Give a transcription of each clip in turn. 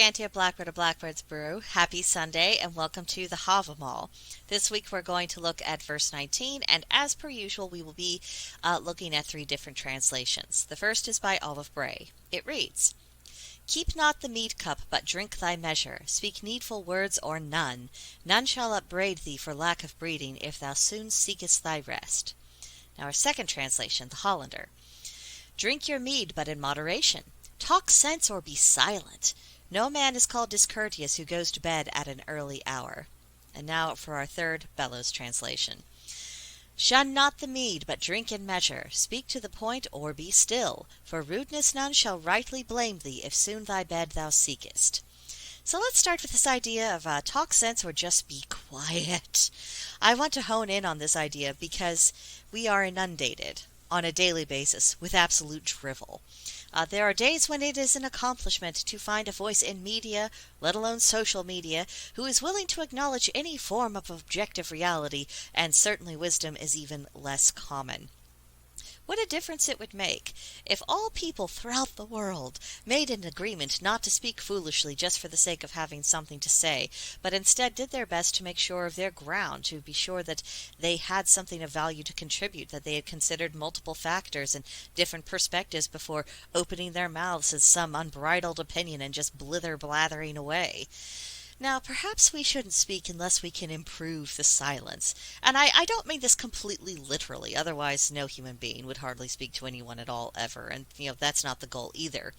Santia Blackbird of Blackbird's Brew. Happy Sunday and welcome to the Havamal. This week we're going to look at verse 19, and as per usual we will be looking at three different translations. The first is by Olive Bray. It reads, Keep not the mead cup, but drink thy measure. Speak needful words or none. None shall upbraid thee for lack of breeding, if thou soon seekest thy rest. Now our second translation, the Hollander. Drink your mead, but in moderation. Talk sense or be silent. No man is called discourteous who goes to bed at an early hour. And now for our third Bellows translation. Shun not the mead, but drink in measure. Speak to the point or be still. For rudeness none shall rightly blame thee, if soon thy bed thou seekest. So let's start with this idea of talk sense or just be quiet. I want to hone in on this idea because we are inundated on a daily basis with absolute drivel. There are days when it is an accomplishment to find a voice in media, let alone social media, who is willing to acknowledge any form of objective reality, and certainly wisdom is even less common. What a difference it would make if all people throughout the world made an agreement not to speak foolishly just for the sake of having something to say, but instead did their best to make sure of their ground, to be sure that they had something of value to contribute, that they had considered multiple factors and different perspectives before opening their mouths as some unbridled opinion and just blathering away. Now, perhaps we shouldn't speak unless we can improve the silence. And I don't mean this completely literally, otherwise no human being would hardly speak to anyone at all ever, and that's not the goal either.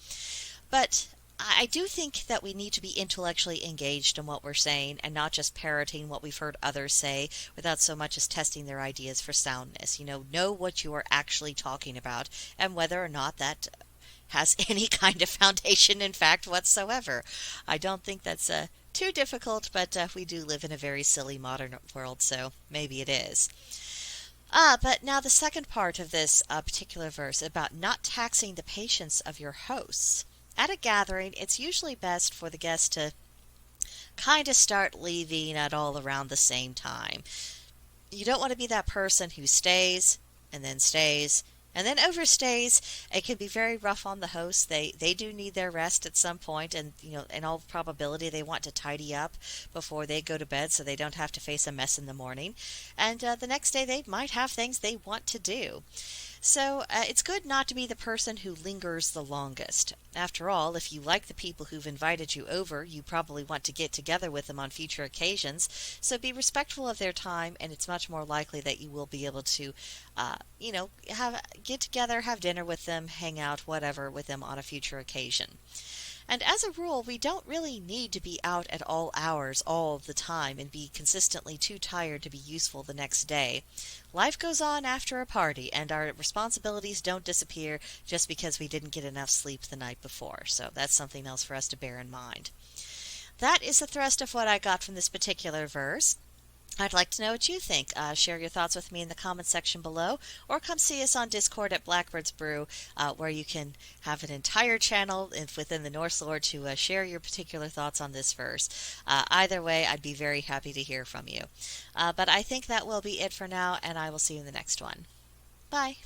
But I do think that we need to be intellectually engaged in what we're saying and not just parroting what we've heard others say without so much as testing their ideas for soundness. Know what you are actually talking about and whether or not that has any kind of foundation in fact whatsoever. I don't think that's too difficult, but we do live in a very silly modern world, so maybe it is. But now the second part of this particular verse about not taxing the patience of your hosts. At a gathering, it's usually best for the guests to kind of start leaving at all around the same time. You don't want to be that person who stays and then overstays. It can be very rough on the host. They do need their rest at some point, and in all probability they want to tidy up before they go to bed so they don't have to face a mess in the morning. And the next day they might have things they want to do. So it's good not to be the person who lingers the longest. After all, if you like the people who've invited you over, you probably want to get together with them on future occasions. So be respectful of their time, and it's much more likely that you will be able to, get together, have dinner with them, hang out, whatever, with them on a future occasion. And as a rule, we don't really need to be out at all hours all the time and be consistently too tired to be useful the next day. Life goes on after a party, and our responsibilities don't disappear just because we didn't get enough sleep the night before. So that's something else for us to bear in mind. That is the thrust of what I got from this particular verse. I'd like to know what you think. Share your thoughts with me in the comments section below, or come see us on Discord at Blackbird's Brew, where you can have an entire channel within the Norse lore to share your particular thoughts on this verse. Either way, I'd be very happy to hear from you. But I think that will be it for now, and I will see you in the next one. Bye.